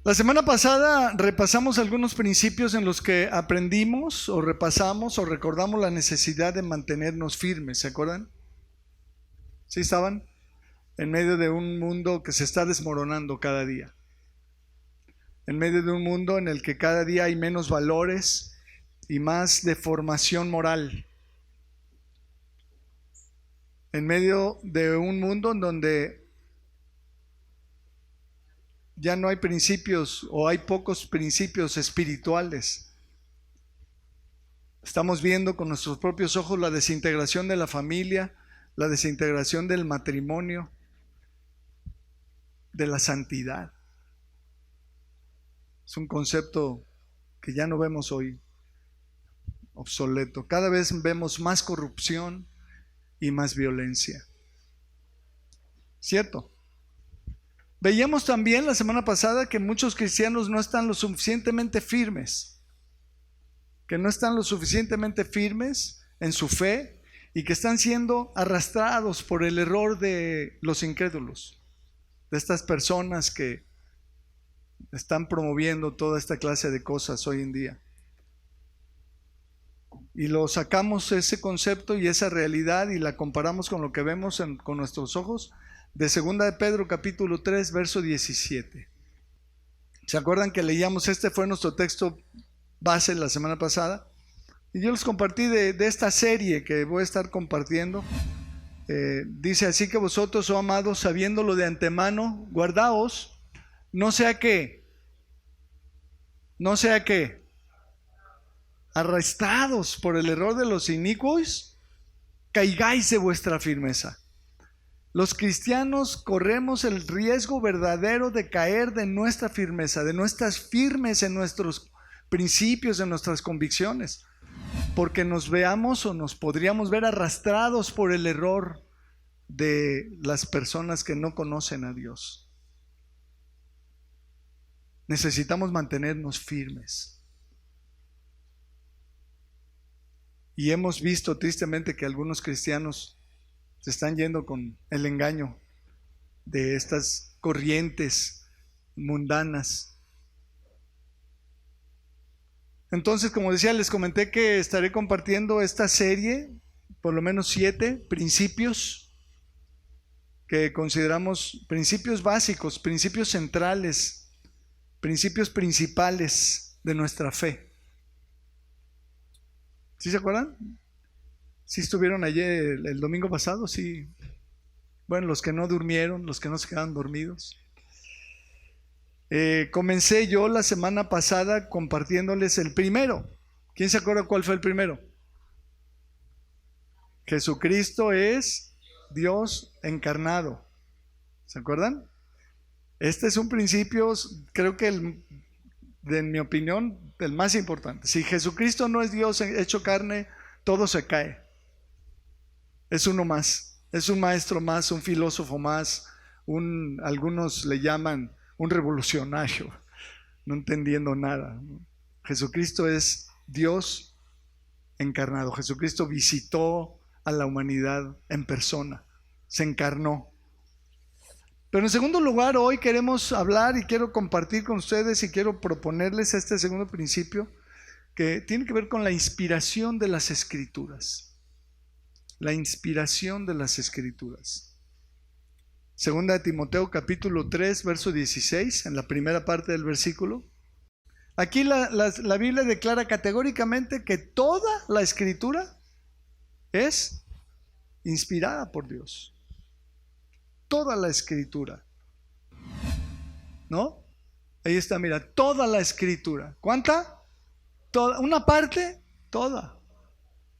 La semana pasada repasamos algunos principios en los que aprendimos o repasamos o recordamos la necesidad de mantenernos firmes, ¿se acuerdan? ¿Sí estaban? En medio de un mundo que se está desmoronando cada día. En medio de un mundo en el que cada día hay menos valores y más deformación moral. En medio de un mundo en donde ya no hay principios o hay pocos principios espirituales. Estamos viendo con nuestros propios ojos la desintegración de la familia, la desintegración del matrimonio, de la santidad. Es un concepto que ya no vemos hoy, obsoleto. Cada vez vemos más corrupción y más violencia. ¿Cierto? Veíamos también la semana pasada que muchos cristianos no están lo suficientemente firmes, que no están lo suficientemente firmes en su fe y que están siendo arrastrados por el error de los incrédulos, de estas personas que están promoviendo toda esta clase de cosas hoy en día. Y lo sacamos ese concepto y esa realidad y la comparamos con lo que vemos con nuestros ojos de 2 de Pedro capítulo 3 verso 17. ¿Se acuerdan que leíamos? Este fue nuestro texto base la semana pasada y yo les compartí de esta serie que voy a estar compartiendo. Dice: así que vosotros, oh amados, sabiéndolo de antemano, guardaos, no sea que arrastrados por el error de los inicuos, caigáis de vuestra firmeza. Los cristianos corremos el riesgo verdadero de caer de nuestra firmeza, de no estar firmes en nuestros principios, en nuestras convicciones, porque nos veamos o nos podríamos ver arrastrados por el error de las personas que no conocen a Dios. Necesitamos mantenernos firmes. Y hemos visto tristemente que algunos cristianos se están yendo con el engaño de estas corrientes mundanas. Entonces, como decía, les comenté que estaré compartiendo esta serie, por lo menos 7 principios que consideramos principios básicos, principios centrales, principios principales de nuestra fe. ¿Sí se acuerdan? ¿Sí estuvieron ayer el domingo pasado? Sí. Bueno, los que no durmieron, los que no se quedaron dormidos. Comencé yo la semana pasada compartiéndoles el primero. ¿Quién se acuerda cuál fue el primero? Jesucristo es Dios encarnado. ¿Se acuerdan? Este es un principio, creo que en mi opinión, el más importante. Si Jesucristo no es Dios hecho carne, todo se cae. Es uno más, es un maestro más, un filósofo más, algunos le llaman un revolucionario, no entendiendo nada. Jesucristo es Dios encarnado. Jesucristo visitó a la humanidad en persona, se encarnó. Pero en segundo lugar, hoy queremos hablar y quiero compartir con ustedes y quiero proponerles este segundo principio que tiene que ver con la inspiración de las Escrituras. La inspiración de las Escrituras. Segunda de Timoteo capítulo 3 verso 16, en la primera parte del versículo. Aquí la Biblia declara categóricamente que toda la Escritura es inspirada por Dios. Toda la Escritura. ¿No? Ahí está, mira, toda la Escritura. ¿Cuánta? Toda. ¿Una parte? Toda.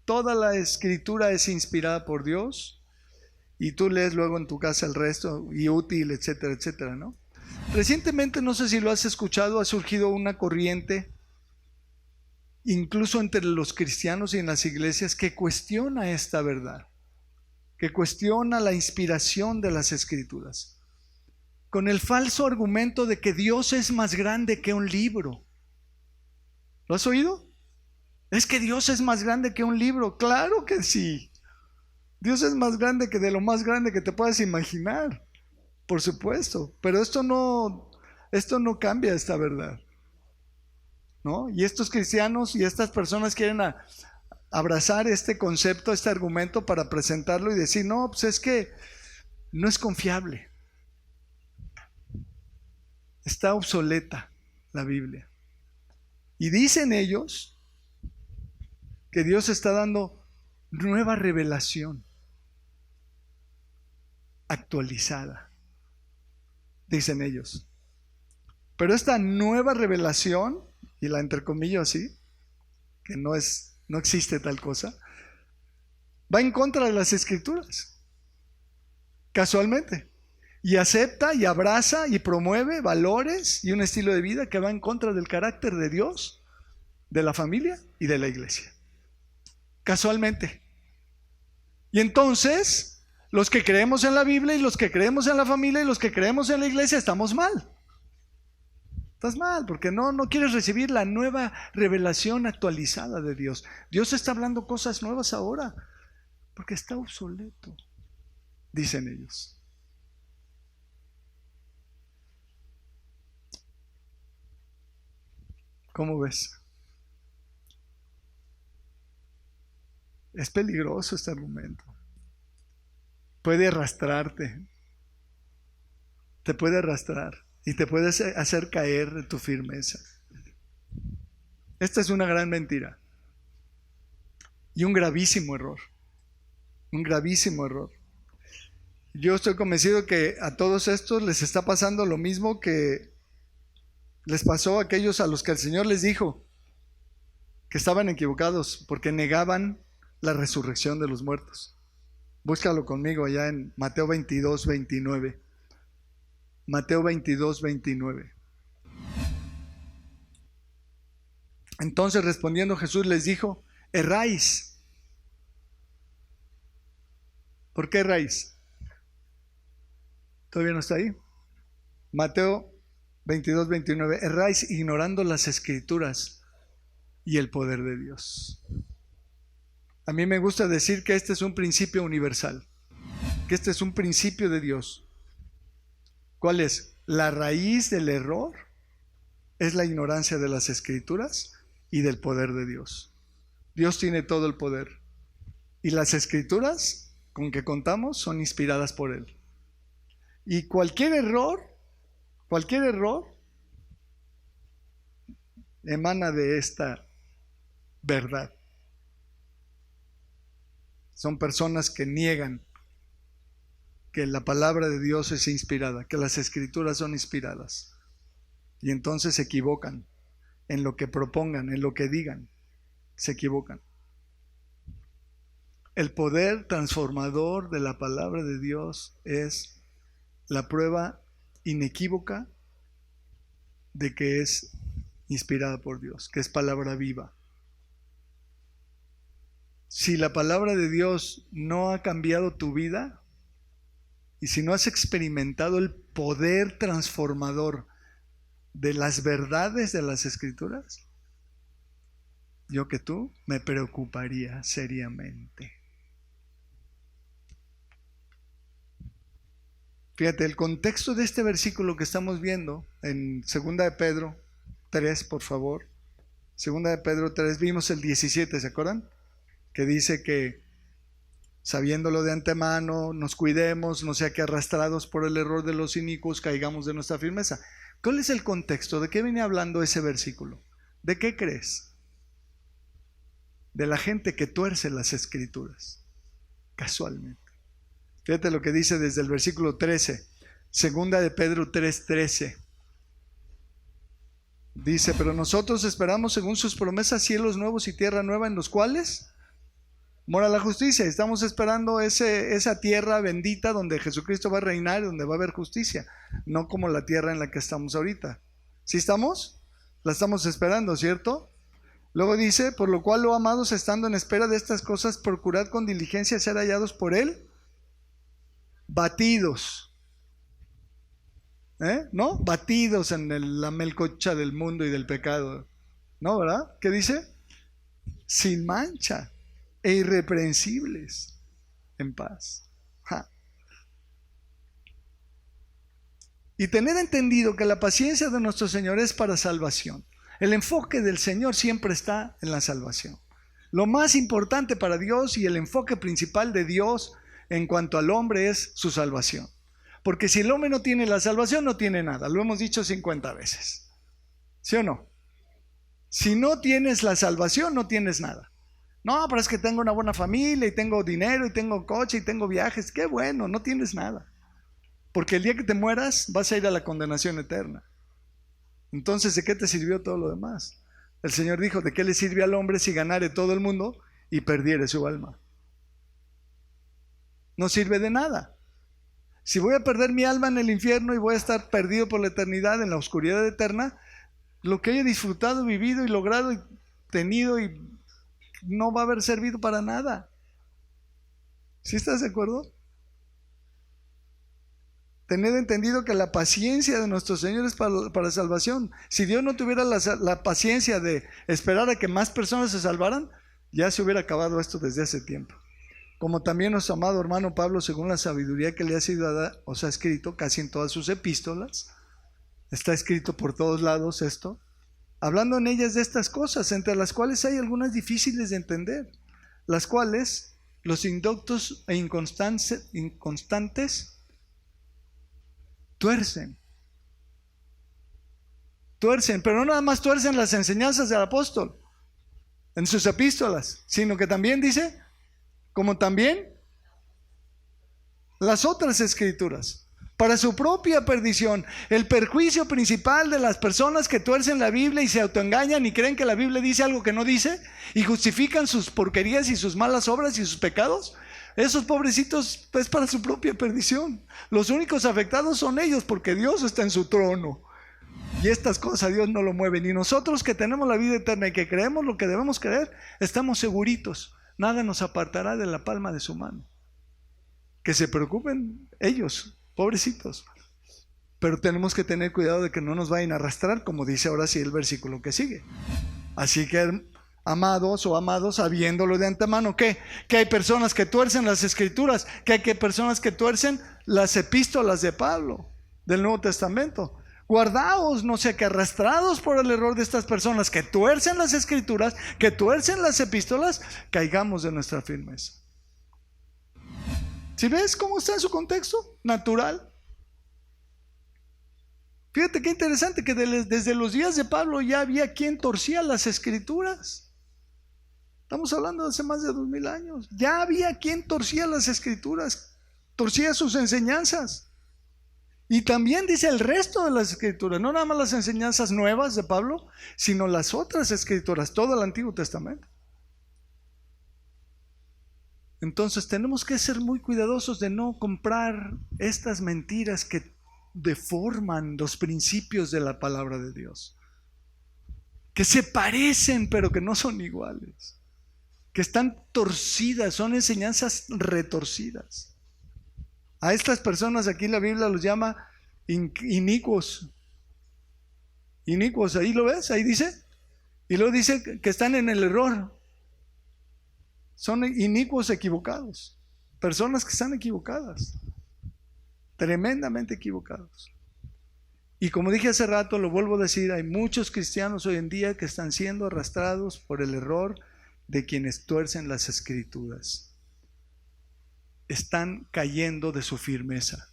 Toda la Escritura es inspirada por Dios y tú lees luego en tu casa el resto y útil, etcétera, etcétera, ¿no? Recientemente, no sé si lo has escuchado, ha surgido una corriente, incluso entre los cristianos y en las iglesias, que cuestiona esta verdad, que cuestiona la inspiración de las Escrituras, con el falso argumento de que Dios es más grande que un libro. ¿Lo has oído? Es que Dios es más grande que un libro. Claro que sí. Dios es más grande que de lo más grande que te puedas imaginar. Por supuesto. Pero esto no esto no cambia esta verdad, ¿no? Y estos cristianos y estas personas quieren abrazar este concepto, este argumento para presentarlo y decir, no, pues es que no es confiable. Está obsoleta la Biblia. Y dicen ellos que Dios está dando nueva revelación, actualizada, dicen ellos. Pero esta nueva revelación, y la entrecomillo así, que no existe tal cosa, va en contra de las Escrituras, casualmente, y acepta y abraza y promueve valores y un estilo de vida que va en contra del carácter de Dios, de la familia y de la iglesia, casualmente. Y entonces, los que creemos en la Biblia y los que creemos en la familia y los que creemos en la iglesia estamos mal. Estás mal porque no quieres recibir la nueva revelación actualizada de Dios. Dios está hablando cosas nuevas ahora porque está obsoleto, dicen ellos. ¿Cómo ves? Es peligroso este argumento. Puede arrastrarte, te puede arrastrar y te puede hacer caer de tu firmeza. Esta es una gran mentira y un gravísimo error. Un gravísimo error. Yo estoy convencido que a todos estos les está pasando lo mismo que les pasó a aquellos a los que el Señor les dijo que estaban equivocados porque negaban la resurrección de los muertos. Búscalo conmigo allá en Mateo 22, 29. Mateo 22, 29. Entonces respondiendo Jesús les dijo, erráis. ¿Por qué erráis? ¿Todavía no está ahí? Mateo 22, 29. Erráis ignorando las Escrituras y el poder de Dios. A mí me gusta decir que este es un principio universal, que este es un principio de Dios. ¿Cuál es? La raíz del error es la ignorancia de las Escrituras y del poder de Dios. Dios tiene todo el poder y las Escrituras con que contamos son inspiradas por Él. Y cualquier error emana de esta verdad. Son personas que niegan que la palabra de Dios es inspirada, que las Escrituras son inspiradas. Y entonces se equivocan en lo que propongan, en lo que digan. Se equivocan. El poder transformador de la palabra de Dios es la prueba inequívoca de que es inspirada por Dios, que es palabra viva. Si la palabra de Dios no ha cambiado tu vida y si no has experimentado el poder transformador de las verdades de las Escrituras, yo que tú me preocuparía seriamente. Fíjate, el contexto de este versículo que estamos viendo en 2 de Pedro 3, por favor. 2 de Pedro 3, vimos el 17, ¿se acuerdan? Que dice que sabiéndolo de antemano, nos cuidemos, no sea que arrastrados por el error de los inicuos caigamos de nuestra firmeza. ¿Cuál es el contexto? ¿De qué viene hablando ese versículo? ¿De qué crees? De la gente que tuerce las Escrituras, casualmente. Fíjate lo que dice desde el versículo 13, 2 de Pedro 3:13. Dice, pero nosotros esperamos según sus promesas cielos nuevos y tierra nueva en los cuales mora la justicia. Estamos esperando esa tierra bendita donde Jesucristo va a reinar, donde va a haber justicia, no como la tierra en la que estamos ahorita. ¿Sí estamos? La estamos esperando, ¿cierto? Luego dice, por lo cual, oh amados, estando en espera de estas cosas, procurad con diligencia ser hallados por Él, batidos. ¿No? Batidos en la melcocha del mundo y del pecado. ¿No, verdad? ¿Qué dice? Sin mancha e irreprensibles en paz. Y tener entendido que la paciencia de nuestro Señor es para salvación. El enfoque del Señor siempre está en la salvación. Lo más importante para Dios y el enfoque principal de Dios en cuanto al hombre es su salvación. Porque si el hombre no tiene la salvación, no tiene nada. Lo hemos dicho 50 veces. ¿Sí o no? Si no tienes la salvación, no tienes nada. No, pero es que tengo una buena familia y tengo dinero y tengo coche y tengo viajes. Qué bueno, no tienes nada. Porque el día que te mueras vas a ir a la condenación eterna. Entonces, ¿de qué te sirvió todo lo demás? El Señor dijo, ¿de qué le sirve al hombre si ganare todo el mundo y perdiere su alma? No sirve de nada. Si voy a perder mi alma en el infierno y voy a estar perdido por la eternidad en la oscuridad eterna, lo que haya disfrutado, vivido y logrado y tenido y no va a haber servido para nada. ¿Sí estás de acuerdo? Tened entendido que la paciencia de nuestro Señor es para salvación. Si Dios no tuviera la paciencia de esperar a que más personas se salvaran, ya se hubiera acabado esto desde hace tiempo. Como también nuestro amado hermano Pablo, según la sabiduría que le ha sido dada, os ha escrito casi en todas sus epístolas, está escrito por todos lados esto, hablando en ellas de estas cosas, entre las cuales hay algunas difíciles de entender, las cuales los indoctos e inconstantes tuercen, pero no nada más tuercen las enseñanzas del apóstol en sus epístolas, sino que también dice, como también las otras escrituras, para su propia perdición. El perjuicio principal de las personas que tuercen la Biblia y se autoengañan y creen que la Biblia dice algo que no dice y justifican sus porquerías y sus malas obras y sus pecados, esos pobrecitos es para su propia perdición. Los únicos afectados son ellos, porque Dios está en su trono y estas cosas Dios no lo mueve. Y nosotros que tenemos la vida eterna y que creemos lo que debemos creer, estamos seguritos. Nada nos apartará de la palma de su mano. Que se preocupen ellos, pobrecitos. Pero tenemos que tener cuidado de que no nos vayan a arrastrar, como dice ahora sí el versículo que sigue. Así que, amados o amados, sabiéndolo de antemano, que hay personas que tuercen las escrituras, que hay personas que tuercen las epístolas de Pablo, del Nuevo Testamento. Guardaos, no sea que arrastrados por el error de estas personas que tuercen las escrituras, que tuercen las epístolas, caigamos de nuestra firmeza. ¿Sí ves cómo está en su contexto natural? Fíjate qué interesante que desde los días de Pablo ya había quien torcía las escrituras. Estamos hablando de hace más de 2000 años. Ya había quien torcía las escrituras, torcía sus enseñanzas. Y también dice el resto de las escrituras, no nada más las enseñanzas nuevas de Pablo, sino las otras escrituras, todo el Antiguo Testamento. Entonces tenemos que ser muy cuidadosos de no comprar estas mentiras que deforman los principios de la palabra de Dios, que se parecen pero que no son iguales, que están torcidas, son enseñanzas retorcidas. A estas personas aquí la Biblia los llama inicuos. Inicuos, ahí lo ves, ahí dice. Y luego dice que están en el error. Son inicuos equivocados. Personas que están equivocadas. Tremendamente equivocados. Y como dije hace rato, lo vuelvo a decir, hay muchos cristianos hoy en día que están siendo arrastrados por el error de quienes tuercen las escrituras. Están cayendo de su firmeza,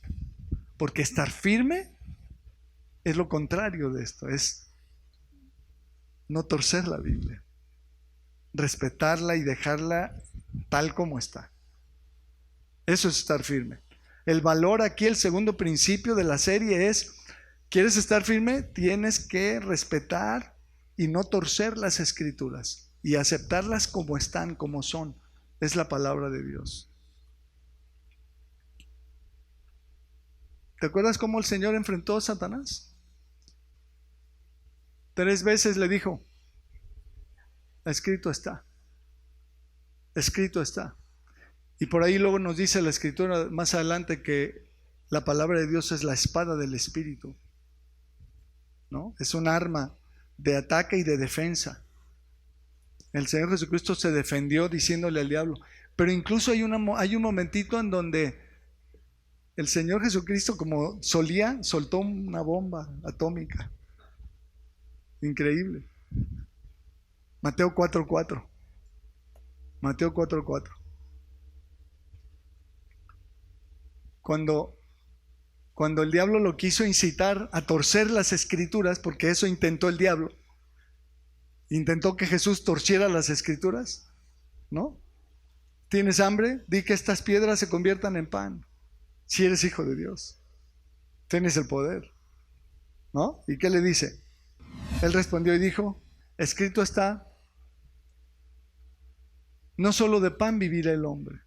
porque estar firme es lo contrario de esto, es no torcer la Biblia, respetarla y dejarla tal como está. Eso es estar firme. El valor aquí, el segundo principio de la serie es, ¿quieres estar firme? Tienes que respetar y no torcer las escrituras y aceptarlas como están, como son. Es la palabra de Dios. ¿Te acuerdas cómo el Señor enfrentó a Satanás? 3 veces le dijo, escrito está, escrito está. Y por ahí luego nos dice la Escritura más adelante que la palabra de Dios es la espada del Espíritu, ¿no? Es un arma de ataque y de defensa. El Señor Jesucristo se defendió diciéndole al diablo, pero incluso hay un momentito en donde el Señor Jesucristo, como solía, soltó una bomba atómica. Increíble. Mateo 4:4. Mateo 4:4. Cuando el diablo lo quiso incitar a torcer las escrituras, porque eso intentó el diablo, intentó que Jesús torciera las escrituras, ¿no? ¿Tienes hambre? Di que estas piedras se conviertan en pan. Si eres hijo de Dios, tienes el poder, ¿no? ¿Y qué le dice? Él respondió y dijo, escrito está, no solo de pan vivirá el hombre,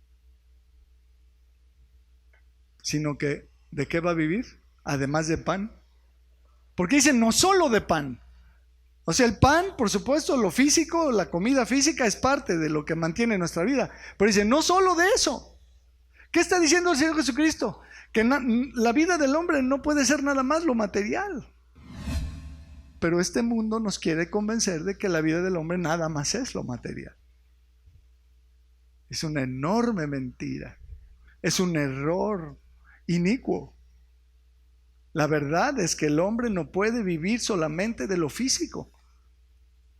sino que, ¿de qué va a vivir? Además de pan. Porque dice, no solo de pan. O sea, el pan, por supuesto, lo físico, la comida física es parte de lo que mantiene nuestra vida. Pero dice, no solo de eso. ¿Qué está diciendo el Señor Jesucristo? Que la vida del hombre no puede ser nada más lo material. Pero este mundo nos quiere convencer de que la vida del hombre nada más es lo material. Es una enorme mentira. Es un error inicuo. La verdad es que el hombre no puede vivir solamente de lo físico.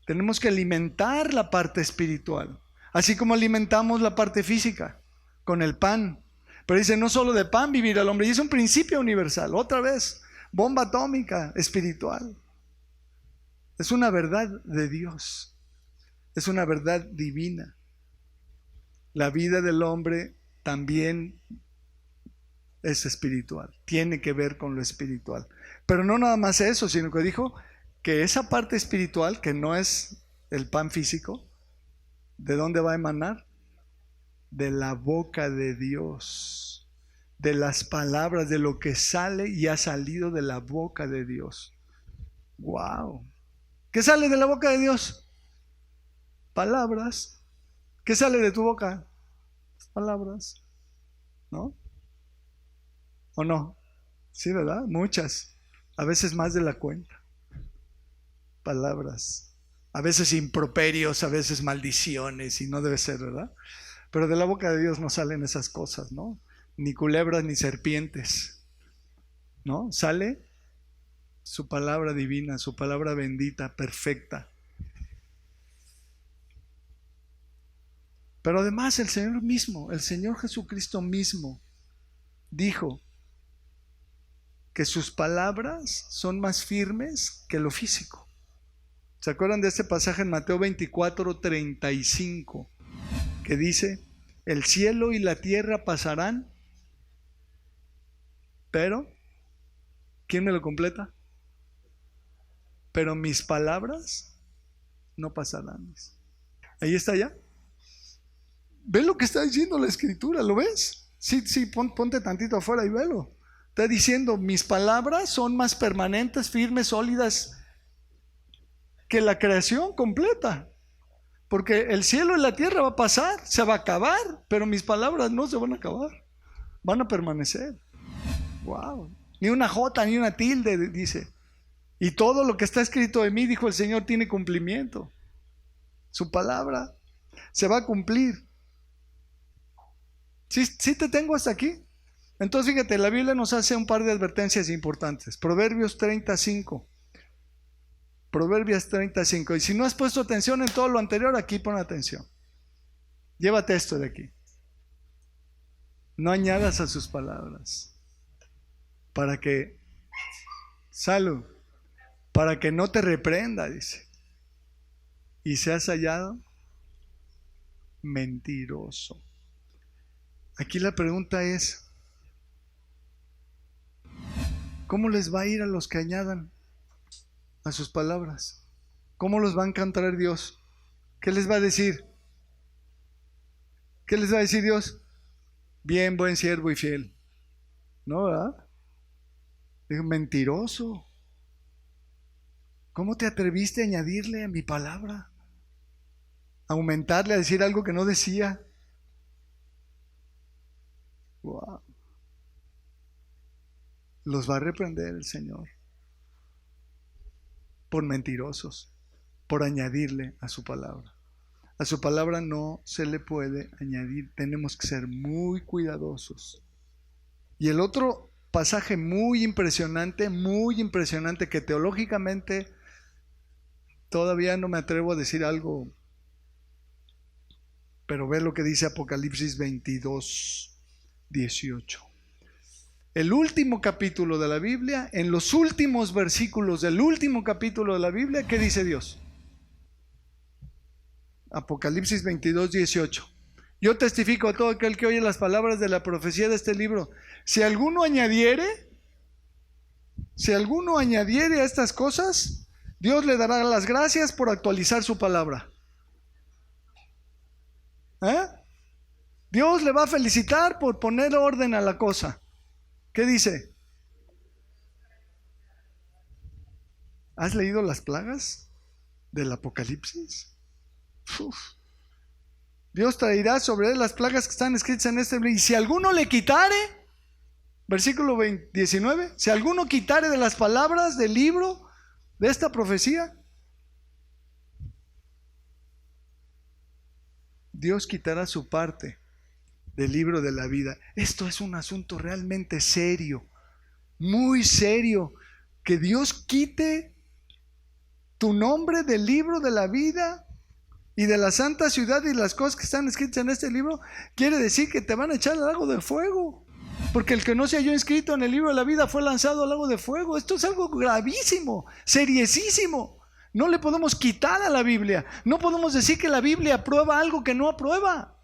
Tenemos que alimentar la parte espiritual, así como alimentamos la parte física con el pan. Pero dice, no solo de pan vivirá el hombre, y es un principio universal. Otra vez, bomba atómica espiritual. Es una verdad de Dios, es una verdad divina. La vida del hombre también es espiritual, tiene que ver con lo espiritual. Pero no nada más eso, sino que dijo que esa parte espiritual, que no es el pan físico, ¿de dónde va a emanar? De la boca de Dios, de las palabras, de lo que sale y ha salido de la boca de Dios. ¡Wow! ¿Qué sale de la boca de Dios? Palabras. ¿Qué sale de tu boca? Palabras, ¿no? ¿O no? Sí, ¿verdad? Muchas. A veces más de la cuenta. Palabras. A veces improperios, a veces maldiciones, y no debe ser, ¿verdad? Pero de la boca de Dios no salen esas cosas, ¿no? Ni culebras ni serpientes, ¿no? Sale su palabra divina, su palabra bendita, perfecta. Pero además el Señor mismo, el Señor Jesucristo mismo, dijo que sus palabras son más firmes que lo físico. ¿Se acuerdan de este pasaje en Mateo 24:35? Que dice, el cielo y la tierra pasarán, pero, ¿quién me lo completa? Pero mis palabras no pasarán. Ahí está ya. ¿Ves lo que está diciendo la Escritura? ¿Lo ves? Sí, ponte tantito afuera y velo. Está diciendo, mis palabras son más permanentes, firmes, sólidas que la creación completa. Porque el cielo y la tierra va a pasar, se va a acabar, pero mis palabras no se van a acabar, van a permanecer. Wow. Ni una jota, ni una tilde, dice. Y todo lo que está escrito de mí, dijo el Señor, tiene cumplimiento. Su palabra se va a cumplir. ¿Sí te tengo hasta aquí? Entonces fíjate, la Biblia nos hace un par de advertencias importantes. Proverbios 35. Proverbios 35. Y si no has puesto atención en todo lo anterior, aquí pon atención. Llévate esto de aquí. No añadas a sus palabras. Para que, salud, para que no te reprenda, dice. Y seas hallado mentiroso. Aquí la pregunta es, ¿cómo les va a ir a los que añadan a sus palabras? ¿Cómo los va a encontrar Dios? ¿Qué les va a decir? ¿Qué les va a decir Dios? Bien, buen siervo y fiel. ¿No, verdad? Digo, mentiroso. ¿Cómo te atreviste a añadirle a mi palabra? Aumentarle, a decir algo que no decía. Wow. Los va a reprender el Señor por mentirosos, por añadirle a su palabra. A su palabra no se le puede añadir. Tenemos que ser muy cuidadosos Y el otro pasaje muy impresionante, que teológicamente todavía no me atrevo a decir algo, pero ve lo que dice Apocalipsis 22, 18. El último capítulo de la Biblia, en los últimos versículos del último capítulo de la Biblia, ¿qué dice Dios? Apocalipsis 22, 18. Yo testifico a todo aquel que oye las palabras de la profecía de este libro. Si alguno añadiere a estas cosas, Dios le dará las gracias por actualizar su palabra. Dios le va a felicitar por poner orden a la cosa. ¿Qué dice? ¿Has leído las plagas del Apocalipsis? Uf. Dios traerá sobre él las plagas que están escritas en este libro. Y si alguno le quitare, versículo 19, si alguno quitare de las palabras del libro de esta profecía, Dios quitará su parte del libro de la vida. Esto es un asunto realmente serio, muy serio, que Dios quite tu nombre del libro de la vida y de la santa ciudad y las cosas que están escritas en este libro. Quiere decir que te van a echar al lago de fuego, porque el que no se halló inscrito en el libro de la vida fue lanzado al lago de fuego. Esto es algo gravísimo, seriosísimo. No le podemos quitar a la Biblia. No podemos decir que la Biblia aprueba algo que no aprueba.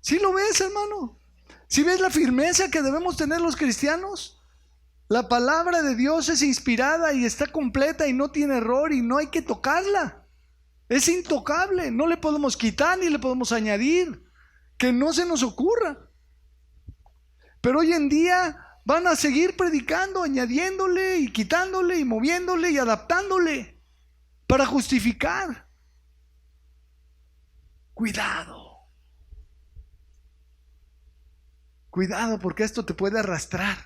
¿Sí lo ves, hermano? ¿Sí ves la firmeza que debemos tener los cristianos? La palabra de Dios es inspirada y está completa y no tiene error y no hay que tocarla. Es intocable, no le podemos quitar ni le podemos añadir. Que no se nos ocurra. Pero hoy en día van a seguir predicando, añadiéndole y quitándole y moviéndole y adaptándole para justificar. Cuidado. Cuidado, porque esto te puede arrastrar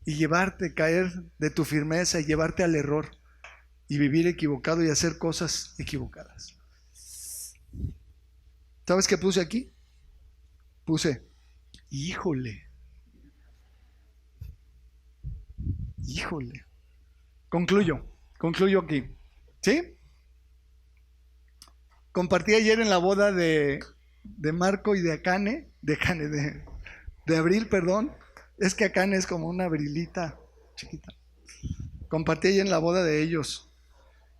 y llevarte, caer de tu firmeza y llevarte al error y vivir equivocado y hacer cosas equivocadas. ¿Sabes qué puse aquí? Puse, híjole. Concluyo aquí. ¿Sí? Compartí ayer en la boda de Marco y de Akane, de Abril, perdón. Es que Akane es como una Abrilita chiquita. Compartí ayer en la boda de ellos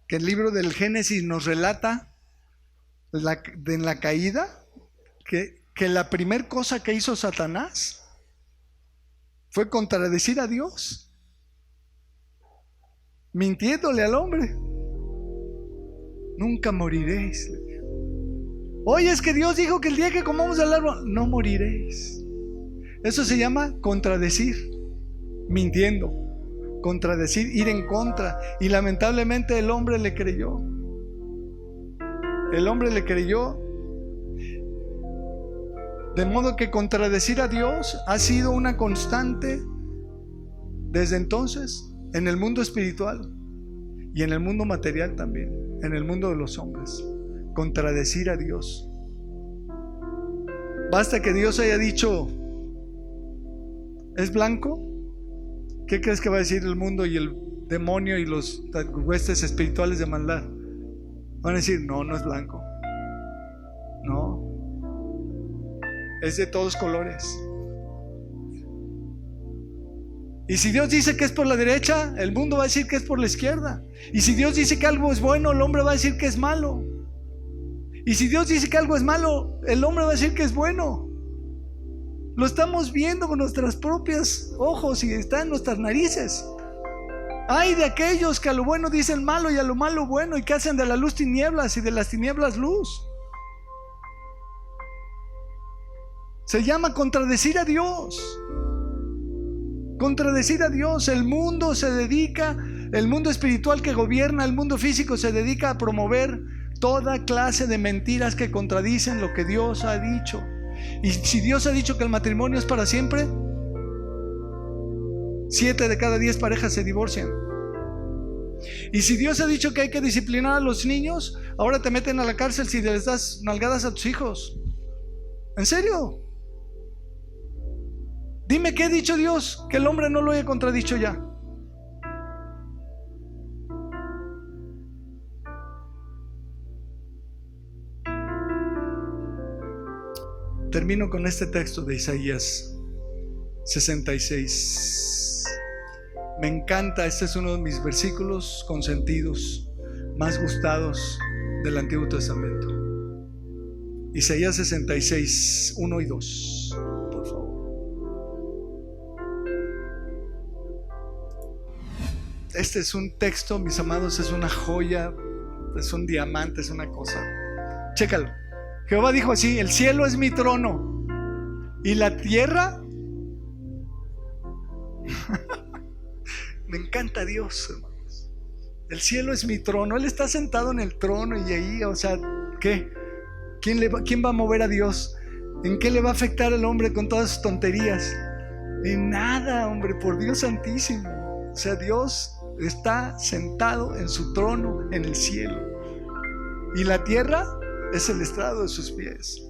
que el libro del Génesis nos relata en la caída que la primer cosa que hizo Satanás fue contradecir a Dios, mintiéndole al hombre. Nunca moriréis. Oye, es que Dios dijo que el día que comamos del árbol no moriréis. Eso se llama contradecir, mintiendo, contradecir, ir en contra. Y lamentablemente el hombre le creyó. El hombre le creyó. De modo que contradecir a Dios ha sido una constante desde entonces en el mundo espiritual y en el mundo material también, en el mundo de los hombres. Contradecir a Dios. Basta que Dios haya dicho, ¿es blanco? ¿Qué crees que va a decir el mundo y el demonio y los huestes espirituales de maldad? Van a decir, no, no es blanco. No. Es de todos colores. Y si Dios dice que es por la derecha, el mundo va a decir que es por la izquierda. Y si Dios dice que algo es bueno, el hombre va a decir que es malo. Y si Dios dice que algo es malo, el hombre va a decir que es bueno. Lo estamos viendo con nuestros propios ojos y está en nuestras narices. Ay de aquellos que a lo bueno dicen malo y a lo malo bueno, y que hacen de la luz tinieblas y de las tinieblas luz. Se llama contradecir a Dios. Contradecir a Dios. El mundo se dedica, el mundo espiritual que gobierna el mundo físico se dedica a promover toda clase de mentiras que contradicen lo que Dios ha dicho. Y si Dios ha dicho que el matrimonio es para siempre, 7 de cada 10 parejas se divorcian. Y si Dios ha dicho que hay que disciplinar a los niños, ahora te meten a la cárcel si les das nalgadas a tus hijos. ¿En serio? Dime qué ha dicho Dios, que el hombre no lo haya contradicho ya. Termino con este texto de Isaías 66. Me encanta, este es uno de mis versículos consentidos, más gustados del Antiguo Testamento. Isaías 66, 1 y 2, por favor. Este es un texto, mis amados, es una joya, es un diamante, es una cosa. Chécalo. Jehová dijo así: el cielo es mi trono y la tierra. Me encanta Dios, hermanos. El cielo es mi trono. Él está sentado en el trono y ahí, o sea, ¿qué? ¿Quién va a mover a Dios? ¿En qué le va a afectar al hombre con todas sus tonterías? En nada, hombre, por Dios santísimo. O sea, Dios está sentado en su trono en el cielo. Y la tierra es el estrado de sus pies.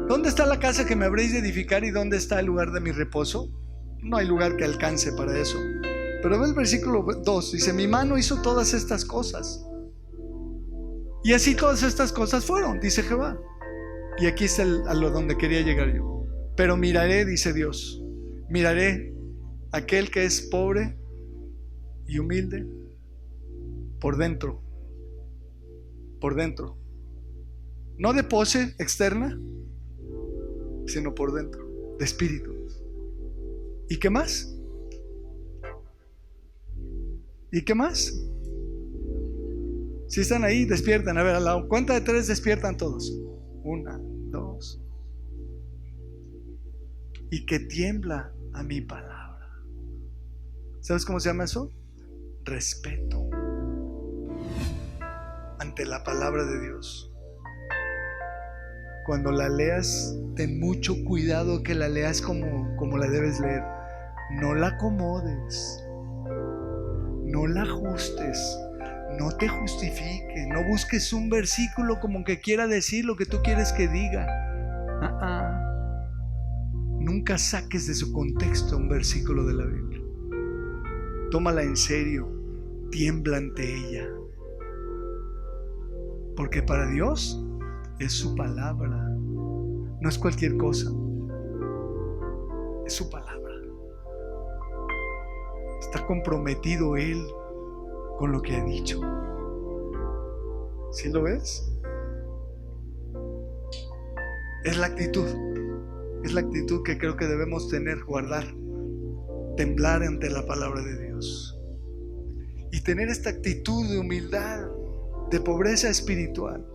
¿Dónde está la casa que me habréis de edificar y dónde está el lugar de mi reposo? No hay lugar que alcance para eso. Pero ve el versículo 2, dice: mi mano hizo todas estas cosas. Y así todas estas cosas fueron, dice Jehová. Y aquí está a lo donde quería llegar yo. Pero miraré, dice Dios, miraré aquel que es pobre y humilde por dentro. Por dentro. No de pose externa, sino por dentro, de espíritu. ¿Y qué más? ¿Y qué más? Si están ahí, despiertan. A ver, a la cuenta de 3 despiertan todos. 1, 2. Y que tiembla a mi palabra. ¿Sabes cómo se llama eso? Respeto ante la palabra de Dios. Cuando la leas, ten mucho cuidado que la leas como la debes leer. No la acomodes, no la ajustes, no te justifiques, no busques un versículo como que quiera decir lo que tú quieres que diga. Nunca saques de su contexto un versículo de la Biblia. Tómala en serio, tiembla ante ella, porque para Dios es su palabra, no es cualquier cosa, es su palabra. Está comprometido Él con lo que ha dicho. ¿Sí lo ves? Es la actitud que creo que debemos tener, guardar, temblar ante la palabra de Dios y tener esta actitud de humildad, de pobreza espiritual.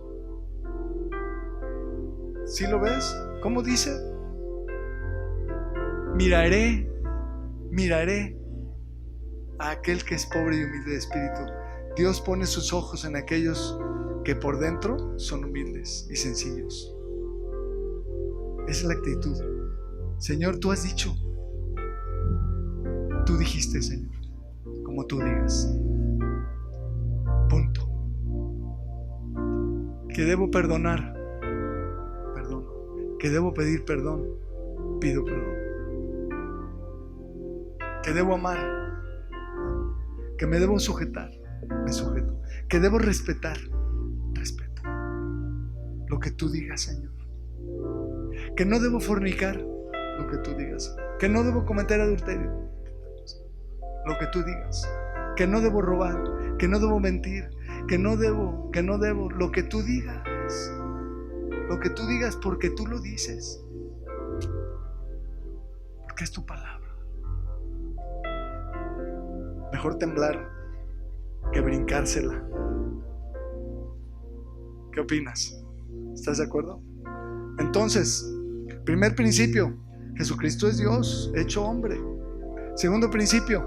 ¿Sí lo ves? ¿Cómo dice? Miraré a aquel que es pobre y humilde de espíritu. Dios pone sus ojos en aquellos que por dentro son humildes y sencillos. Esa es la actitud. Señor, tú has dicho, tú dijiste, Señor, como tú digas. Punto. Que debo perdonar, perdono. Que debo pedir perdón, pido perdón. Que debo amar, que me debo sujetar, me sujeto. Que debo respetar, respeto. Lo que tú digas, Señor. Que no debo fornicar, lo que tú digas. Que no debo cometer adulterio, lo que tú digas. Que no debo robar, que no debo mentir, que no debo, lo que tú digas. Lo que tú digas porque tú lo dices. Porque es tu palabra. Mejor temblar que brincársela. ¿Qué opinas? ¿Estás de acuerdo? Entonces, primer principio: Jesucristo es Dios hecho hombre. Segundo principio: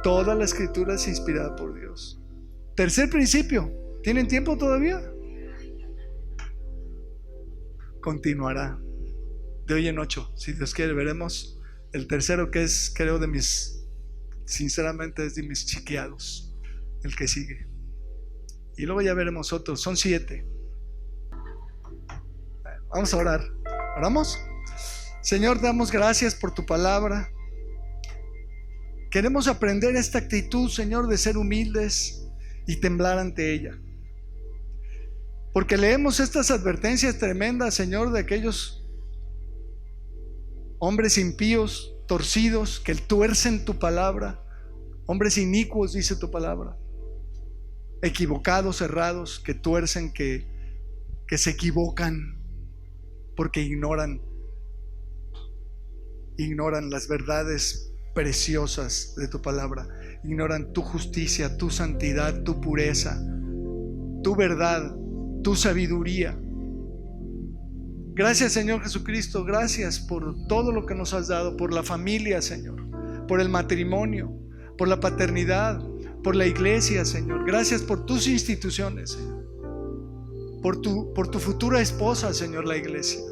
toda la escritura es inspirada por Dios. Tercer principio: ¿tienen tiempo todavía? Continuará de hoy en 8, si Dios quiere. Veremos el tercero, que es, creo, sinceramente es de mis chiqueados, el que sigue. Y luego ya veremos otros, son 7. Vamos a orar. ¿Oramos? Señor, damos gracias por tu palabra. Queremos aprender esta actitud, Señor, de ser humildes y temblar ante ella. Porque leemos estas advertencias tremendas, Señor, de aquellos hombres impíos, torcidos, que tuercen tu palabra, hombres inicuos, dice tu palabra, equivocados, errados, que tuercen, que se equivocan porque ignoran las verdades preciosas de tu palabra, ignoran tu justicia, tu santidad, tu pureza, tu verdad, tu sabiduría. Gracias, Señor Jesucristo, gracias por todo lo que nos has dado, por la familia, Señor, por el matrimonio, por la paternidad, por la iglesia, Señor. Gracias por tus instituciones, Señor, por tu futura esposa, Señor, la iglesia.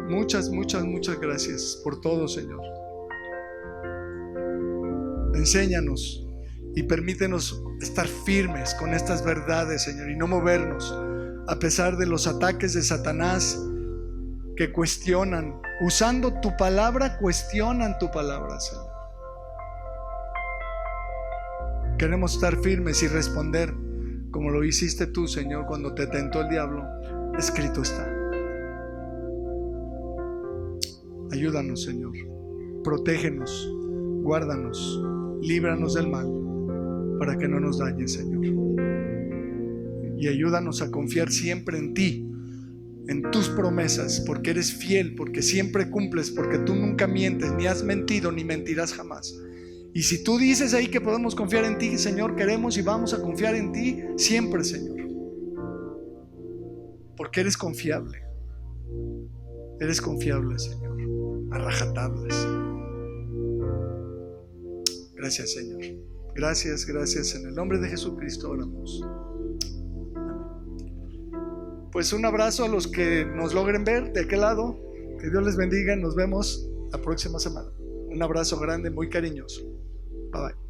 Muchas gracias por todo, Señor. Enséñanos y permítenos estar firmes con estas verdades, Señor, y no movernos a pesar de los ataques de Satanás que cuestionan, usando tu palabra, cuestionan tu palabra, Señor. Queremos estar firmes y responder como lo hiciste tú, Señor, cuando te tentó el diablo. Escrito está. Ayúdanos, Señor. Protégenos, guárdanos, líbranos del mal, para que no nos dañe, Señor. Y ayúdanos a confiar siempre en ti, en tus promesas, porque eres fiel, porque siempre cumples, porque tú nunca mientes, ni has mentido, ni mentirás jamás. Y si tú dices ahí que podemos confiar en ti, Señor, queremos y vamos a confiar en ti siempre, Señor, porque eres confiable. Eres confiable, Señor, a rajatablas. Gracias, Señor. Gracias, en el nombre de Jesucristo oramos. Pues un abrazo a los que nos logren ver de aquel lado. Que Dios les bendiga. Nos vemos la próxima semana. Un abrazo grande, muy cariñoso. Bye bye.